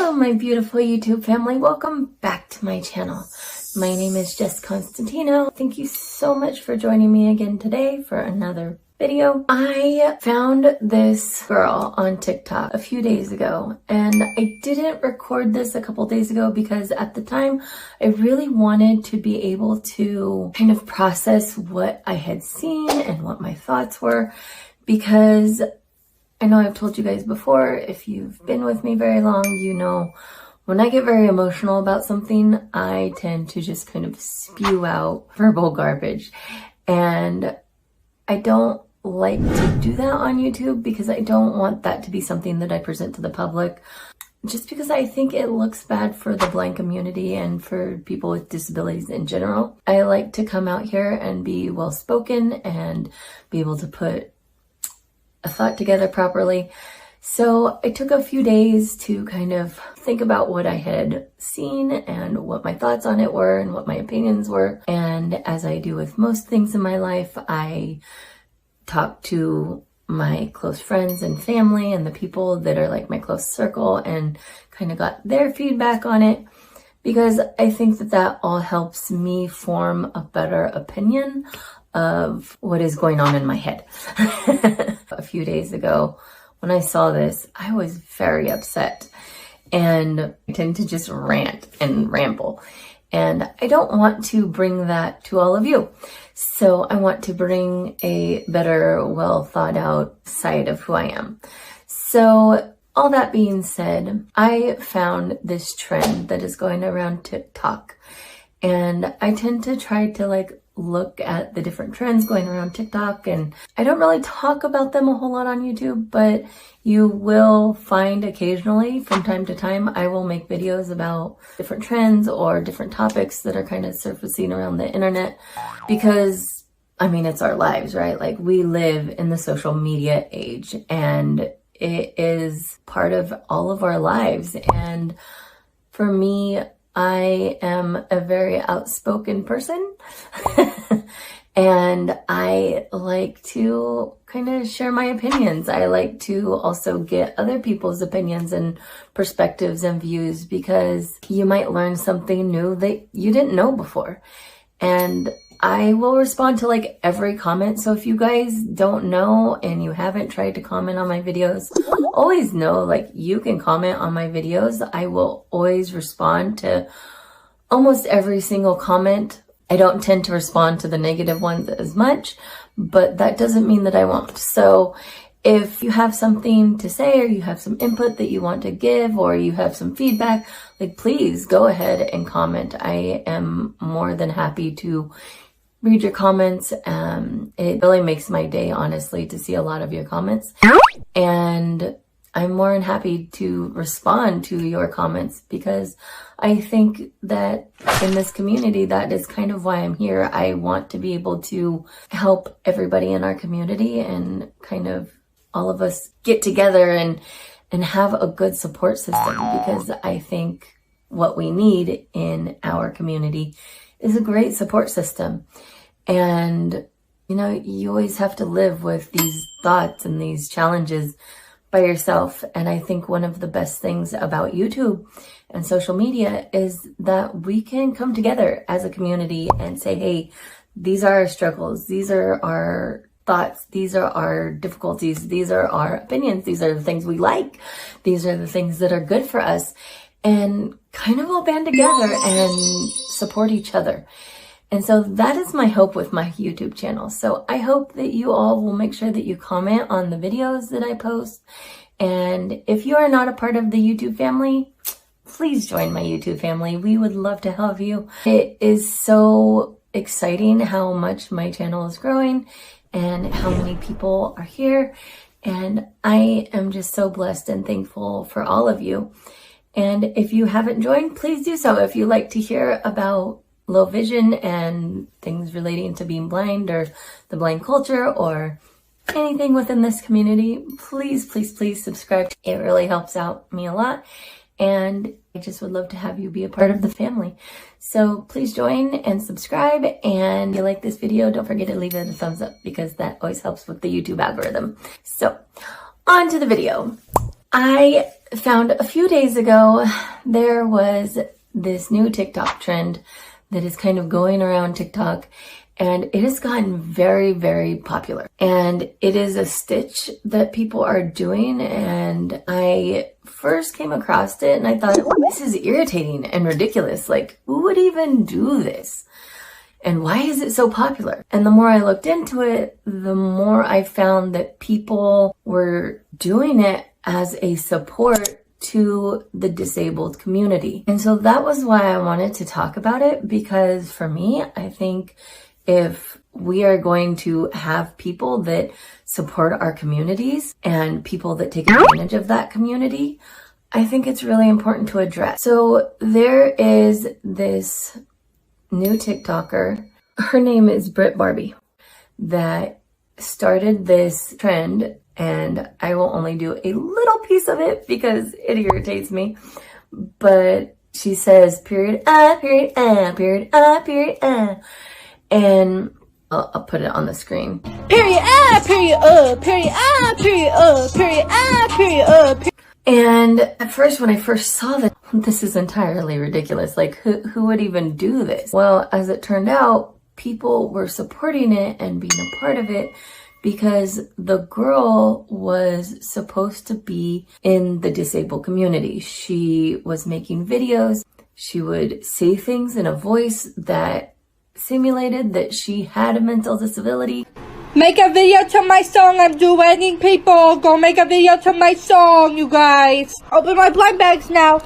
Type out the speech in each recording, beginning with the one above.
Hello, my beautiful YouTube family. Welcome back to my channel. My name is JessConstantino. Thank you so much for joining me again today for another video. I found this girl on TikTok a few days ago, and I didn't record this a couple days ago because at the time I really wanted to be able to kind of process what I had seen and what my thoughts were, because I know I've told you guys before, if you've been with me very long, you know when I get very emotional about something, I tend to just kind of spew out verbal garbage. And I don't like to do that on YouTube because I don't want that to be something that I present to the public, just because I think it looks bad for the blind community and for people with disabilities in general. I like to come out here and be well-spoken and be able to put a thought together properly. So I took a few days to kind of think about what I had seen and what my thoughts on it were and what my opinions were. And as I do with most things in my life, I talked to my close friends and family and the people that are like my close circle and kind of got their feedback on it, because I think that that all helps me form a better opinion of what is going on in my head. A few days ago, when I saw this, I was very upset, and I tend to just rant and ramble. And I don't want to bring that to all of you. So I want to bring a better, well thought out side of who I am. So all that being said, I found this trend that is going around TikTok. And I tend to try to look at the different trends going around TikTok, and I don't really talk about them a whole lot on YouTube, but you will find occasionally from time to time I will make videos about different trends or different topics that are kind of surfacing around the internet, because I mean, it's our lives, right? Like, we live in the social media age and it is part of all of our lives. And for me, I am a very outspoken person and I like to kind of share my opinions. I like to also get other people's opinions and perspectives and views, because you might learn something new that you didn't know before. And I will respond to every comment. So if you guys don't know and you haven't tried to comment on my videos, always know you can comment on my videos. I will always respond to almost every single comment. I don't tend to respond to the negative ones as much, but that doesn't mean that I won't. So if you have something to say, or you have some input that you want to give, or you have some feedback, please go ahead and comment. I am more than happy to read your comments. It really makes my day, honestly, to see a lot of your comments. And I'm more than happy to respond to your comments, because I think that in this community, that is kind of why I'm here. I want to be able to help everybody in our community and kind of all of us get together and have a good support system, because I think what we need in our community is a great support system. And, you always have to live with these thoughts and these challenges by yourself. And I think one of the best things about YouTube and social media is that we can come together as a community and say, hey, these are our struggles. These are our thoughts. These are our difficulties. These are our opinions. These are the things we like. These are the things that are good for us, and kind of all band together and support each other. And so that is my hope with my YouTube channel. So I hope that you all will make sure that you comment on the videos that I post. And if you are not a part of the YouTube family, please join my YouTube family. We would love to have you. It is so exciting how much my channel is growing and how many people are here. And I am just so blessed and thankful for all of you. And if you haven't joined, please do so. If you like to hear about low vision and things relating to being blind, or the blind culture, or anything within this community, please, please, please subscribe. It really helps out me a lot. And I just would love to have you be a part of the family. So please join and subscribe. And if you like this video, don't forget to leave it a thumbs up, because that always helps with the YouTube algorithm. So on to the video. I found a few days ago, there was this new TikTok trend that is kind of going around TikTok, and it has gotten very, very popular. And it is a stitch that people are doing, and I first came across it and I thought, this is irritating and ridiculous. Like, who would even do this? And why is it so popular? And the more I looked into it, the more I found that people were doing it as a support to the disabled community. And so that was why I wanted to talk about it, because for me, I think if we are going to have people that support our communities and people that take advantage of that community, I think it's really important to address. So there is this new TikToker, her name is Britt Barbie, that started this trend, and I will only do a little piece of it because it irritates me. But she says, period, period, period, period, and I'll put it on the screen. Period, period, period, period, period, period. And at first, when I first saw that, this is entirely ridiculous. Like, who would even do this? Well, as it turned out, people were supporting it and being a part of it because the girl was supposed to be in the disabled community. She was making videos. She would say things in a voice that simulated that she had a mental disability. Make a video to my song. I'm duetting people. Go make a video to my song, you guys. Open my blind bags now.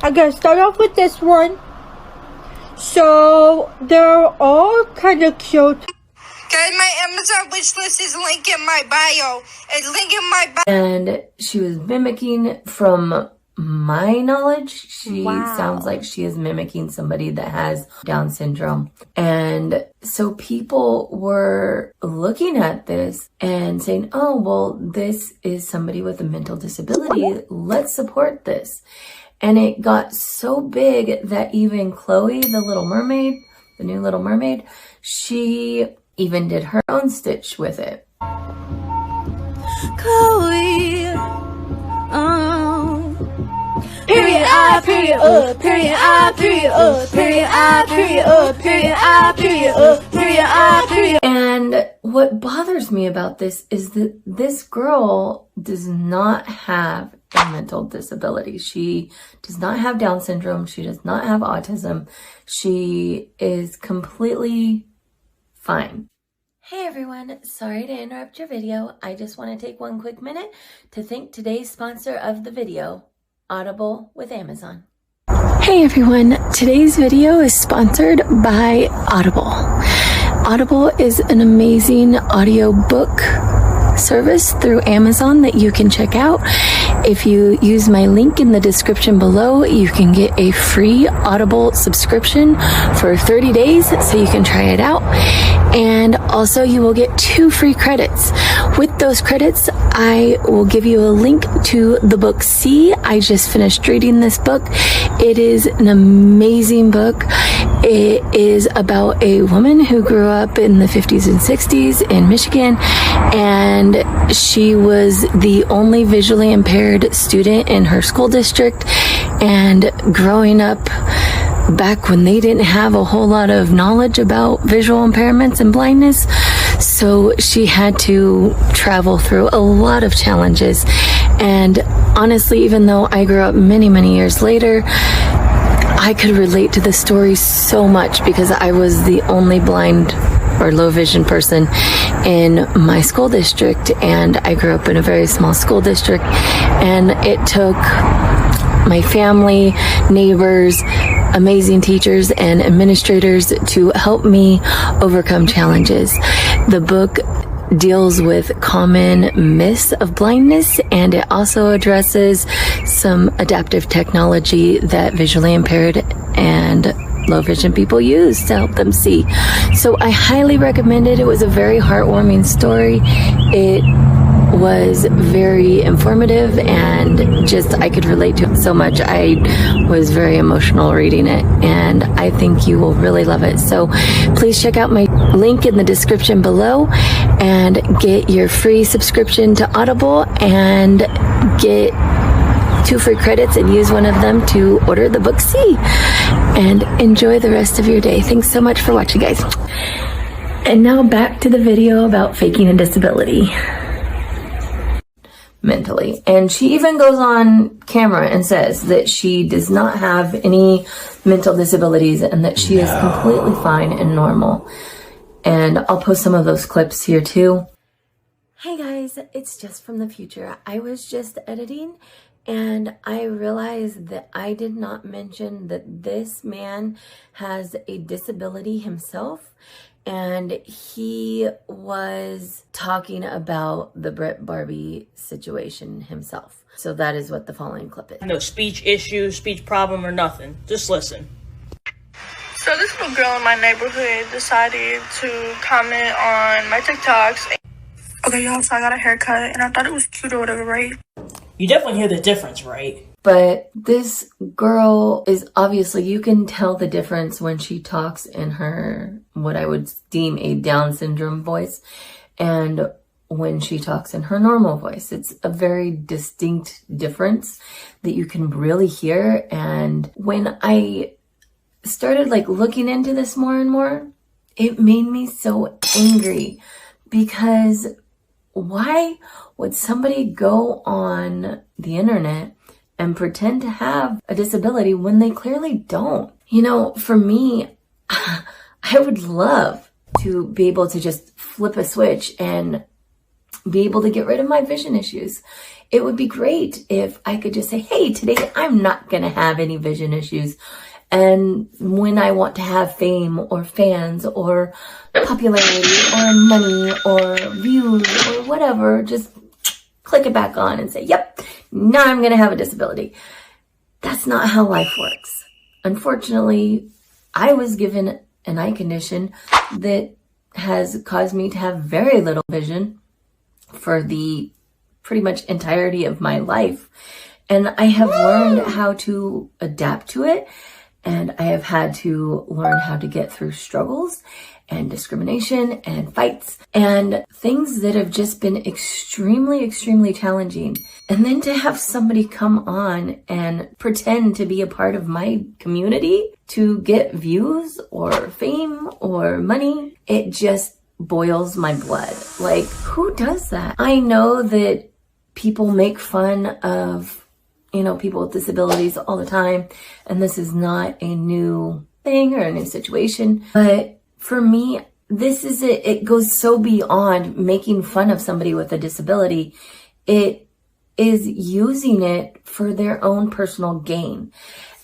I'm gonna start off with this one. So they're all kind of cute. Guys, my Amazon wishlist is linked in my bio. It's linked in my bio. And she was mimicking, from my knowledge, she sounds like she is mimicking somebody that has Down syndrome. And so people were looking at this and saying, oh, well, this is somebody with a mental disability. Let's support this. And it got so big that even Chloe, the Little Mermaid, the new Little Mermaid, she even did her own stitch with it. Chloe, period, period, period, period, period, period, period, period. And what bothers me about this is that this girl does not have a mental disability. She does not have Down syndrome. She does not have autism. She is completely fine. Hey everyone, sorry to interrupt your video. I just want to take one quick minute to thank today's sponsor of the video, Audible with Amazon. Hey everyone, today's video is sponsored by Audible. Audible is an amazing audiobook service through Amazon that you can check out. If you use my link in the description below, you can get a free Audible subscription for 30 days so you can try it out. And also you will get 2 free credits. With those credits, I will give you a link to the book C. I just finished reading this book. It is an amazing book. It is about a woman who grew up in the 50s and 60s in Michigan, and she was the only visually impaired student in her school district. And growing up back when they didn't have a whole lot of knowledge about visual impairments and blindness, so she had to travel through a lot of challenges. And honestly, even though I grew up many, many years later, I could relate to the story so much because I was the only blind or low vision person in my school district, and I grew up in a very small school district, and it took my family, neighbors, amazing teachers and administrators to help me overcome challenges. The book deals with common myths of blindness, and it also addresses some adaptive technology that visually impaired and low vision people use to help them see. So I highly recommend it. It was a very heartwarming story. It was very informative, and just I could relate to it so much. I was very emotional reading it, and I think you will really love it. So please check out my link in the description below and get your free subscription to Audible and get 2 free credits and use one of them to order the book C. And enjoy the rest of your day. Thanks so much for watching, guys. And now back to the video about faking a disability. Mentally. And she even goes on camera and says that she does not have any mental disabilities and that she is completely fine and normal. And I'll post some of those clips here too. Hey guys, it's Jess from the future. I was just editing and I realized that I did not mention that this man has a disability himself. And he was talking about the Brit Barbie situation himself. So that is what the following clip is. No speech issue, speech problem, or nothing. Just listen. So this little girl in my neighborhood decided to comment on my TikToks. Okay, y'all, so I got a haircut, and I thought it was cute or whatever, right? You definitely hear the difference, right? But this girl is obviously, you can tell the difference when she talks in her, what I would deem a Down syndrome voice, and when she talks in her normal voice. It's a very distinct difference that you can really hear. And when I started looking into this more and more, it made me so angry, because why would somebody go on the internet and pretend to have a disability when they clearly don't? You know, for me, I would love to be able to just flip a switch and be able to get rid of my vision issues. It would be great if I could just say, hey, today I'm not going to have any vision issues. And when I want to have fame or fans or popularity or money or views or whatever, just click it back on and say, yep, now I'm going to have a disability. That's not how life works. Unfortunately, I was given an eye condition that has caused me to have very little vision for the pretty much entirety of my life. And I have learned how to adapt to it. And I have had to learn how to get through struggles and discrimination and fights and things that have just been extremely, extremely challenging. And then to have somebody come on and pretend to be a part of my community to get views or fame or money, it just boils my blood. Like, who does that? I know that people make fun of, you know, people with disabilities all the time, and this is not a new thing or a new situation. But for me, this is it goes so beyond making fun of somebody with a disability. It is using it for their own personal gain.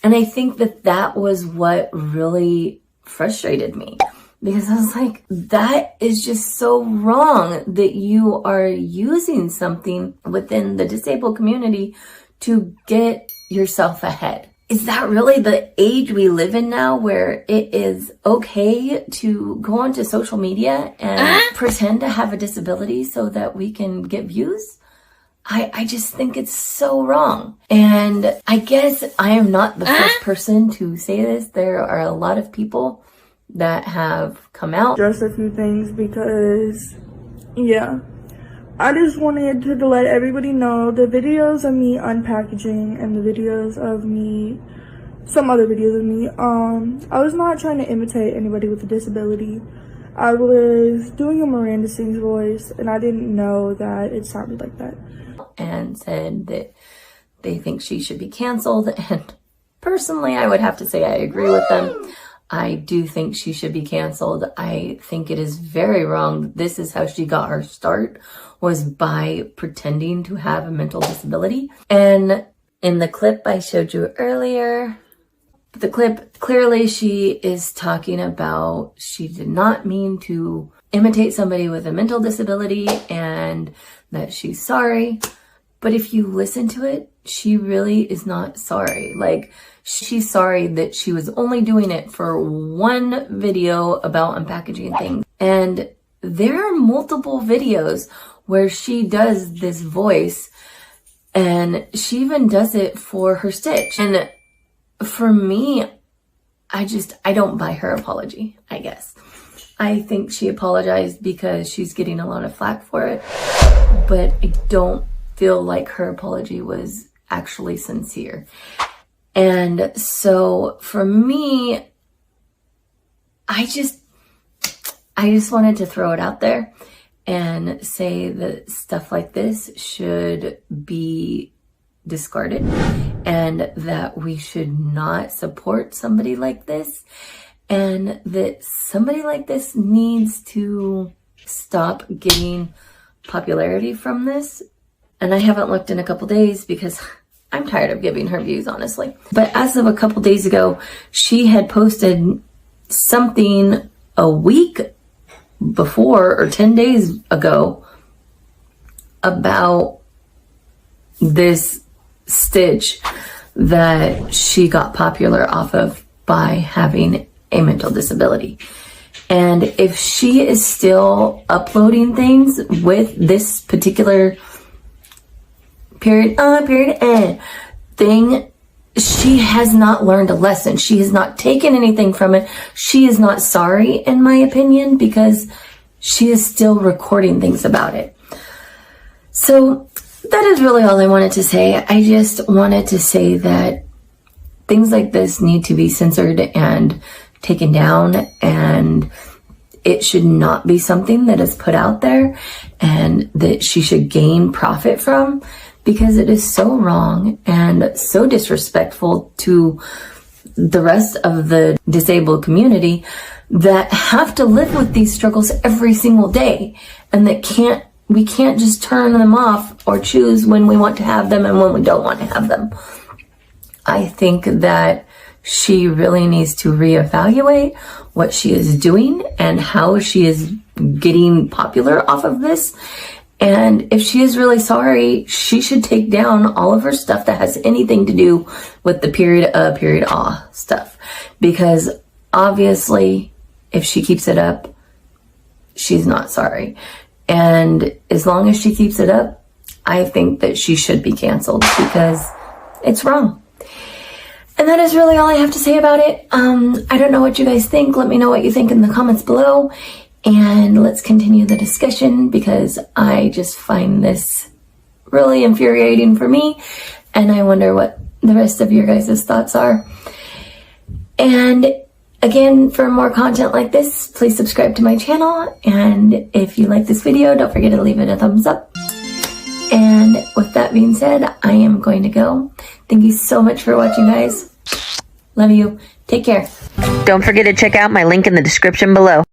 And I think that was what really frustrated me, because I was like, that is just so wrong that you are using something within the disabled community to get yourself ahead. Is that really the age we live in now, where it is okay to go onto social media and pretend to have a disability so that we can get views? I just think it's so wrong. And I guess I am not the first person to say this. There are a lot of people that have come out. Just a few things, because, yeah. I just wanted to let everybody know the videos of me unpackaging and the videos of me, some other videos of me, I was not trying to imitate anybody with a disability. I was doing a Miranda Sings voice, and I didn't know that it sounded like that. And said that they think she should be canceled. And personally, I would have to say I agree with them. I do think she should be canceled. I think it is very wrong. This is how she got her start, was by pretending to have a mental disability. And in the clip I showed you earlier, the clip, clearly she is talking about she did not mean to imitate somebody with a mental disability and that she's sorry. But if you listen to it, she really is not sorry. Like, she's sorry that she was only doing it for one video about unpackaging things. And there are multiple videos where she does this voice, and she even does it for her stitch. And for me, I don't buy her apology, I guess. I think she apologized because she's getting a lot of flack for it, but I don't feel like her apology was actually sincere. And so for me, I just wanted to throw it out there and say that stuff like this should be discarded and that we should not support somebody like this, and that somebody like this needs to stop getting popularity from this. And I haven't looked in a couple days because I'm tired of giving her views, honestly. But as of a couple days ago, she had posted something a week before or 10 days ago about this stitch that she got popular off of by having a mental disability. And if she is still uploading things with this particular thing, she has not learned a lesson. She has not taken anything from it. She is not sorry, in my opinion, because she is still recording things about it. So that is really all I wanted to say. I just wanted to say that things like this need to be censored and taken down, and it should not be something that is put out there and that she should gain profit from, because it is so wrong and so disrespectful to the rest of the disabled community that have to live with these struggles every single day, and that we can't just turn them off or choose when we want to have them and when we don't want to have them. I think that she really needs to reevaluate what she is doing and how she is getting popular off of this. And if she is really sorry, she should take down all of her stuff that has anything to do with the period stuff. Because obviously, if she keeps it up, she's not sorry. And as long as she keeps it up, I think that she should be canceled because it's wrong. And that is really all I have to say about it. I don't know what you guys think. Let me know what you think in the comments below. And let's continue the discussion, because I just find this really infuriating for me. And I wonder what the rest of your guys' thoughts are. And again, for more content like this, please subscribe to my channel. And if you like this video, don't forget to leave it a thumbs up. And with that being said, I am going to go. Thank you so much for watching, guys. Love you. Take care. Don't forget to check out my link in the description below.